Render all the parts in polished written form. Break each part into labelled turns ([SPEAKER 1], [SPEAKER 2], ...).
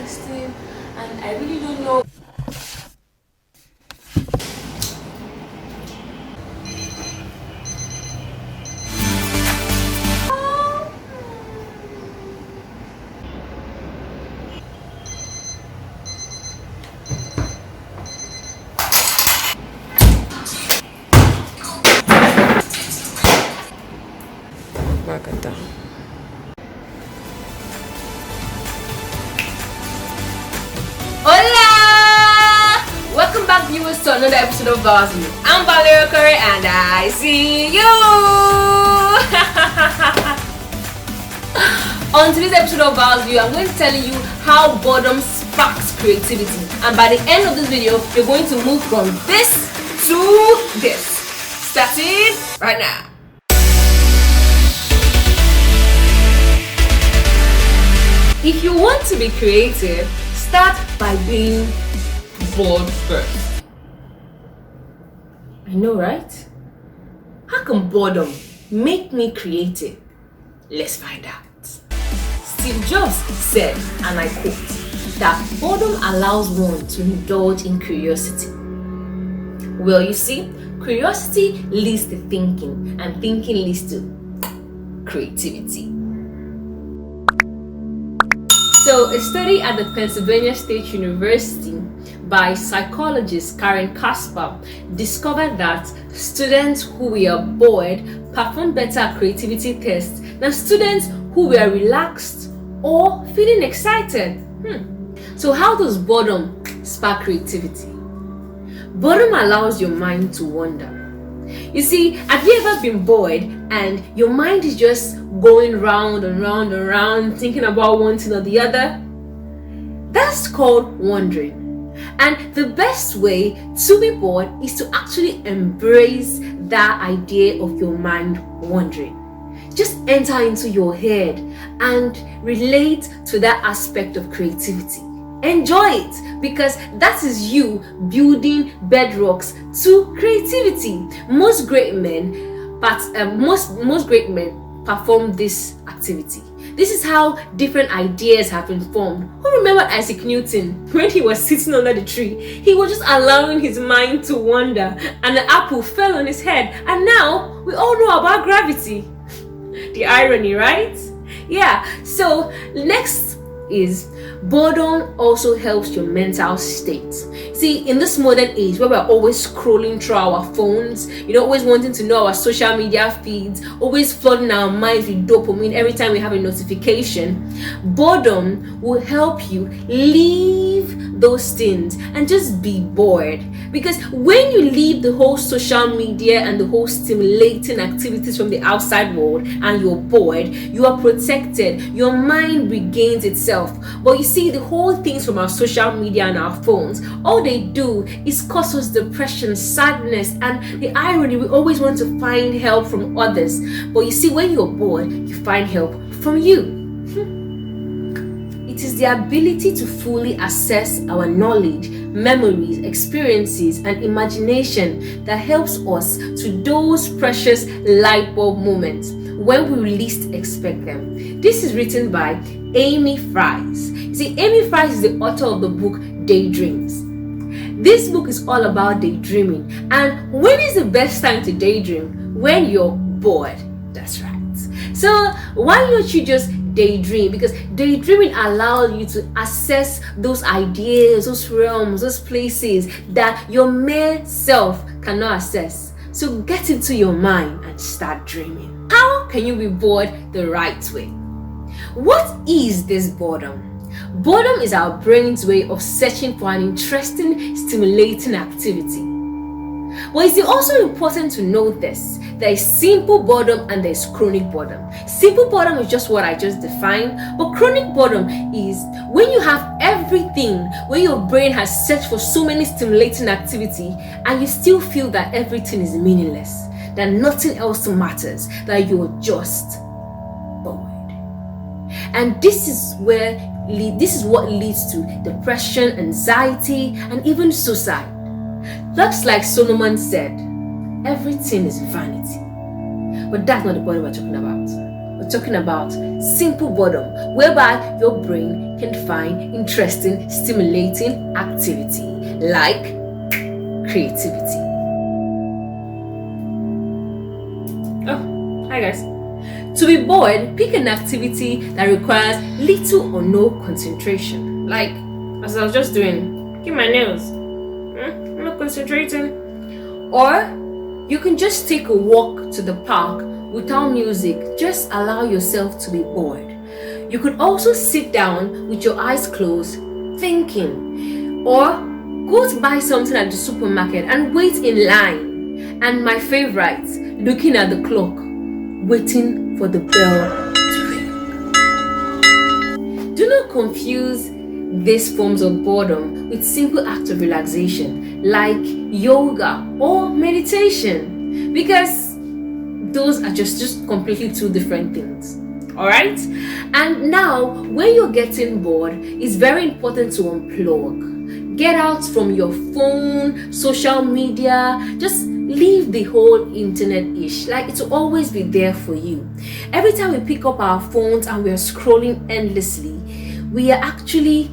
[SPEAKER 1] self-esteem, and I really don't know. Back at down. Hola! Welcome back, viewers, to another episode of Boredom. I'm Valeria Curry, and I see you. On today's episode of Boredom, I'm going to tell you how boredom sparks creativity, and by the end of this video, you're going to move from this to this. Starting right now. If you want to be creative, start by being bored first. I know, right? How can boredom make me creative? Let's find out. Steve Jobs said, and I quote, that boredom allows one to indulge in curiosity. Well, you see, curiosity leads to thinking, and thinking leads to creativity. So, a study at the Pennsylvania State University by psychologist Karen Kasper discovered that students who were bored performed better at creativity tests than students who were relaxed or feeling excited. So, how does boredom spark creativity? Boredom allows your mind to wander. You see, have you ever been bored and your mind is just going round and round and round, thinking about one thing or the other? That's called wandering. And the best way to be bored is to actually embrace that idea of your mind wandering. Just enter into your head and relate to that aspect of creativity. Enjoy it, because that is you building bedrocks to creativity. Most great men perform this activity. This is how different ideas have been formed. Who remember Isaac Newton? When he was sitting under the tree, he was just allowing his mind to wander, and the apple fell on his head. And now we all know about gravity. The irony, right? Yeah. So next is boredom also helps your mental state. See, in this modern age where we're always scrolling through our phones, always wanting to know our social media feeds, always flooding our minds with dopamine every time we have a notification, boredom will help you leave those things and just be bored. Because when you leave the whole social media and the whole stimulating activities from the outside world and you're bored, you are protected. Your mind regains itself. But you see, the whole things from our social media and our phones, all they do is cause us depression, sadness, and the irony, we always want to find help from others. But you see, when you're bored, you find help from you. It is the ability to fully assess our knowledge, memories, experiences, and imagination that helps us to those precious light bulb moments when we least expect them. This is written by Amy Fries. See, Amy Fries is the author of the book Daydreams. This book is all about daydreaming. And when is the best time to daydream? When you're bored. That's right. So why don't you just daydream? Because daydreaming allows you to assess those ideas, those realms, those places that your mere self cannot assess. So get into your mind and start dreaming. How can you be bored the right way? What is this boredom? Boredom is our brain's way of searching for an interesting, stimulating activity. But it's also important to know this. There is simple boredom and there is chronic boredom. Simple boredom is just what I just defined, but chronic boredom is when you have everything, when your brain has searched for so many stimulating activity and you still feel that everything is meaningless, that nothing else matters, that you're just bored. And this is what leads to depression, anxiety, and even suicide. Just like Solomon said, everything is vanity. But that's not the point we're talking about. We're talking about simple boredom, whereby your brain can find interesting, stimulating activity like creativity. Oh, hi guys. To be bored, pick an activity that requires little or no concentration. Like, as I was just doing, keep my nails. I'm not concentrating. Or you can just take a walk to the park without music. Just allow yourself to be bored. You could also sit down with your eyes closed, thinking. Or go to buy something at the supermarket and wait in line. And my favorite, looking at the clock, waiting for the bell to ring. Do not confuse these forms of boredom with simple acts of relaxation like yoga or meditation, because those are just completely two different things. Alright? And now, when you're getting bored, it's very important to unplug. Get out from your phone, social media, just leave the whole internet-ish. Like, it will always be there for you. Every time we pick up our phones and we are scrolling endlessly, we are actually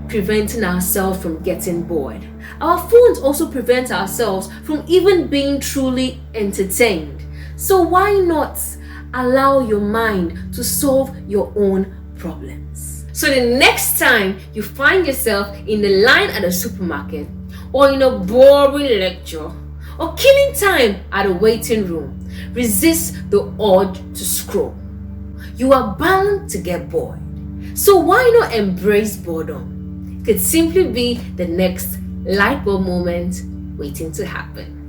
[SPEAKER 1] preventing ourselves from getting bored. Our phones also prevent ourselves from even being truly entertained. So why not allow your mind to solve your own problems? So the next time you find yourself in the line at a supermarket, or in a boring lecture, or killing time at a waiting room, resist the urge to scroll. You are bound to get bored. So why not embrace boredom? It could simply be the next light bulb moment waiting to happen.